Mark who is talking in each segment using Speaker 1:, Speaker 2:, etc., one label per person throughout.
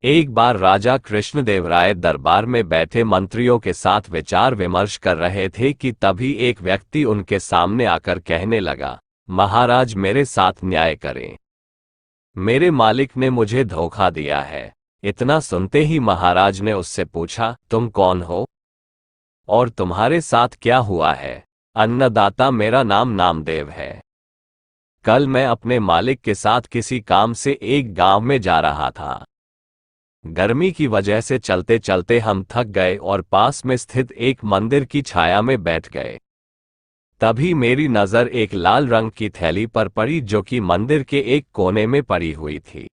Speaker 1: एक बार राजा कृष्णदेवराय दरबार में बैठे मंत्रियों के साथ विचार विमर्श कर रहे थे कि तभी एक व्यक्ति उनके सामने आकर कहने लगा, महाराज मेरे साथ न्याय करें। मेरे मालिक ने मुझे धोखा दिया है। इतना सुनते ही महाराज ने उससे पूछा, तुम कौन हो और तुम्हारे साथ क्या हुआ है? अन्नदाता, मेरा नाम नामदेव है। कल मैं अपने मालिक के साथ किसी काम से एक गांव में जा रहा था। गर्मी की वजह से चलते चलते हम थक गए और पास में स्थित एक मंदिर की छाया में बैठ गए। तभी मेरी नज़र एक लाल रंग की थैली पर पड़ी जो कि मंदिर के एक कोने में पड़ी हुई थी।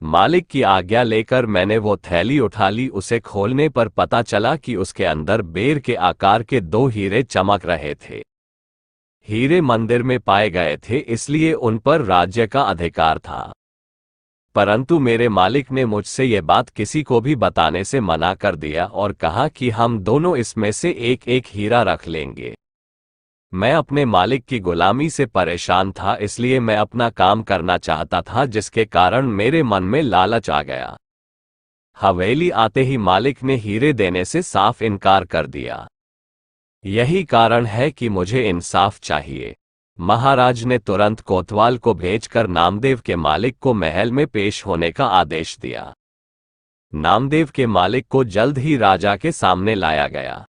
Speaker 1: मालिक की आज्ञा लेकर मैंने वो थैली उठा ली। उसे खोलने पर पता चला कि उसके अंदर बेर के आकार के 2 हीरे चमक रहे थे। हीरे मंदिर में पाए गए थे, इसलिए उन पर राज्य का अधिकार था। परंतु मेरे मालिक ने मुझसे ये बात किसी को भी बताने से मना कर दिया और कहा कि हम दोनों इसमें से एक एक हीरा रख लेंगे। मैं अपने मालिक की गुलामी से परेशान था, इसलिए मैं अपना काम करना चाहता था, जिसके कारण मेरे मन में लालच आ गया। हवेली आते ही मालिक ने हीरे देने से साफ इनकार कर दिया। यही कारण है कि मुझे इंसाफ चाहिए। महाराज ने तुरंत कोतवाल को भेजकर नामदेव के मालिक को महल में पेश होने का आदेश दिया। नामदेव के मालिक को जल्द ही राजा के सामने लाया गया।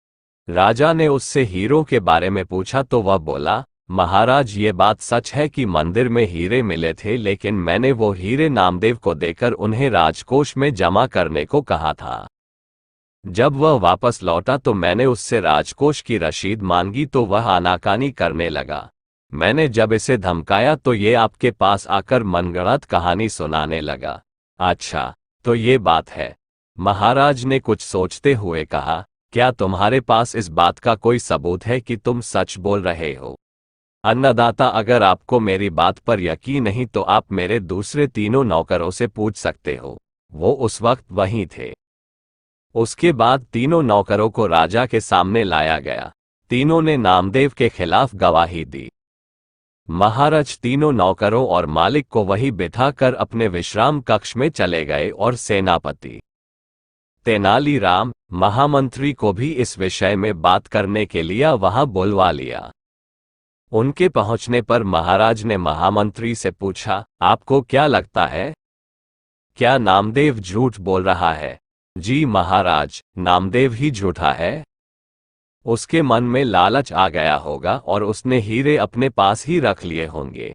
Speaker 1: राजा ने उससे हीरों के बारे में पूछा तो वह बोला, महाराज ये बात सच है कि मंदिर में हीरे मिले थे, लेकिन मैंने वो हीरे नामदेव को देकर उन्हें राजकोष में जमा करने को कहा था। जब वह वापस लौटा तो मैंने उससे राजकोष की रसीद मांगी तो वह आनाकानी करने लगा। मैंने जब इसे धमकाया तो ये आपके पास आकर मनगढ़ंत कहानी सुनाने लगा। अच्छा, तो ये बात है। महाराज ने कुछ सोचते हुए कहा, क्या तुम्हारे पास इस बात का कोई सबूत है कि तुम सच बोल रहे हो? अन्नदाता, अगर आपको मेरी बात पर यकीन नहीं तो आप मेरे दूसरे 3 नौकरों से पूछ सकते हो। वो उस वक्त वहीं थे। उसके बाद 3 नौकरों को राजा के सामने लाया गया। तीनों ने नामदेव के खिलाफ गवाही दी। महाराज 3 नौकरों और मालिक को वहीं बिठाकर अपने विश्राम कक्ष में चले गए और सेनापति तेनालीराम, महामंत्री को भी इस विषय में बात करने के लिए वहां बुलवा लिया। उनके पहुंचने पर महाराज ने महामंत्री से पूछा, आपको क्या लगता है, क्या नामदेव झूठ बोल रहा है? जी महाराज, नामदेव ही झूठा है। उसके मन में लालच आ गया होगा और उसने हीरे अपने पास ही रख लिए होंगे।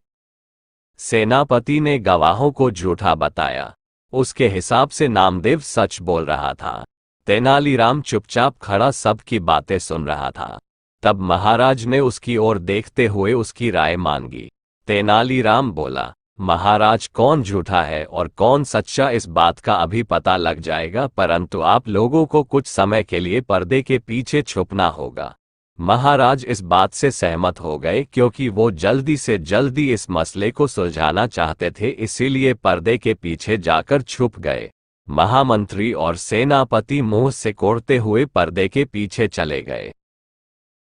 Speaker 1: सेनापति ने गवाहों को झूठा बताया। उसके हिसाब से नामदेव सच बोल रहा था। तेनालीराम चुपचाप खड़ा सबकी बातें सुन रहा था। तब महाराज ने उसकी ओर देखते हुए उसकी राय मांगी। तेनालीराम बोला, महाराज, कौन झूठा है और कौन सच्चा इस बात का अभी पता लग जाएगा, परंतु आप लोगों को कुछ समय के लिए पर्दे के पीछे छुपना होगा। महाराज इस बात से सहमत हो गए क्योंकि वो जल्दी से जल्दी इस मसले को सुलझाना चाहते थे, इसीलिए पर्दे के पीछे जाकर छुप गए। महामंत्री और सेनापति मुंह सिकोड़ते हुए पर्दे के पीछे चले गए।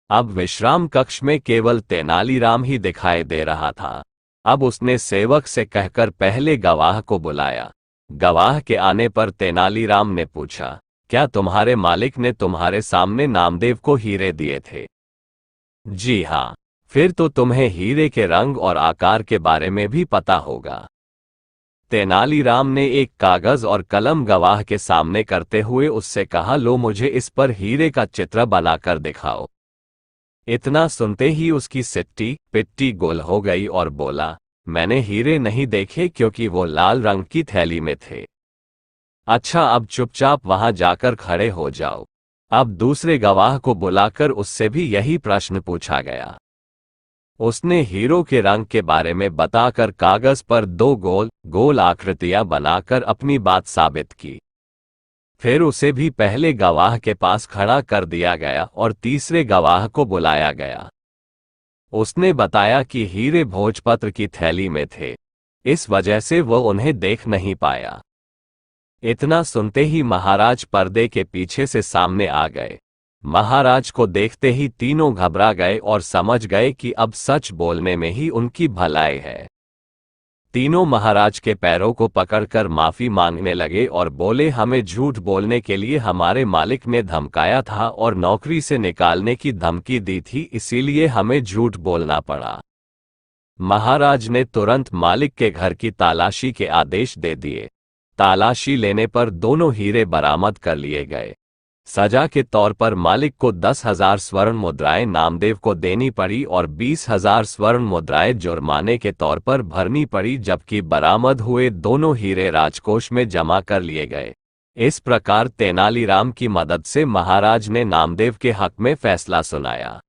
Speaker 1: अब विश्राम कक्ष में केवल तेनालीराम ही दिखाई दे रहा था। अब उसने सेवक से कहकर पहले गवाह को बुलाया। गवाह के आने पर तेनालीराम ने पूछा, क्या तुम्हारे मालिक ने तुम्हारे सामने नामदेव को हीरे दिए थे? जी हाँ। फिर तो तुम्हें हीरे के रंग और आकार के बारे में भी पता होगा। तेनालीराम ने एक कागज और कलम गवाह के सामने करते हुए उससे कहा, लो मुझे इस पर हीरे का चित्र बनाकर दिखाओ। इतना सुनते ही उसकी सिट्टी पिट्टी गोल हो गई और बोला, मैंने हीरे नहीं देखे क्योंकि वो लाल रंग की थैली में थे। अच्छा, अब चुपचाप वहां जाकर खड़े हो जाओ। अब दूसरे गवाह को बुलाकर उससे भी यही प्रश्न पूछा गया। उसने हीरो के रंग के बारे में बताकर कागज पर 2 गोल गोल आकृतियां बनाकर अपनी बात साबित की। फिर उसे भी पहले गवाह के पास खड़ा कर दिया गया और तीसरे गवाह को बुलाया गया। उसने बताया कि हीरे भोजपत्र की थैली में थे, इस वजह से वह उन्हें देख नहीं पाया। इतना सुनते ही महाराज पर्दे के पीछे से सामने आ गए। महाराज को देखते ही तीनों घबरा गए और समझ गए कि अब सच बोलने में ही उनकी भलाई है। तीनों महाराज के पैरों को पकड़कर माफी मांगने लगे और बोले, हमें झूठ बोलने के लिए हमारे मालिक ने धमकाया था और नौकरी से निकालने की धमकी दी थी, इसीलिए हमें झूठ बोलना पड़ा। महाराज ने तुरंत मालिक के घर की तलाशी के आदेश दे दिए। तलाशी लेने पर दोनों हीरे बरामद कर लिए गए। सजा के तौर पर मालिक को 10,000 स्वर्ण मुद्राएं नामदेव को देनी पड़ी और 20,000 स्वर्ण मुद्राएं जुर्माने के तौर पर भरनी पड़ी, जबकि बरामद हुए दोनों हीरे राजकोष में जमा कर लिए गए। इस प्रकार तेनालीराम की मदद से महाराज ने नामदेव के हक में फैसला सुनाया।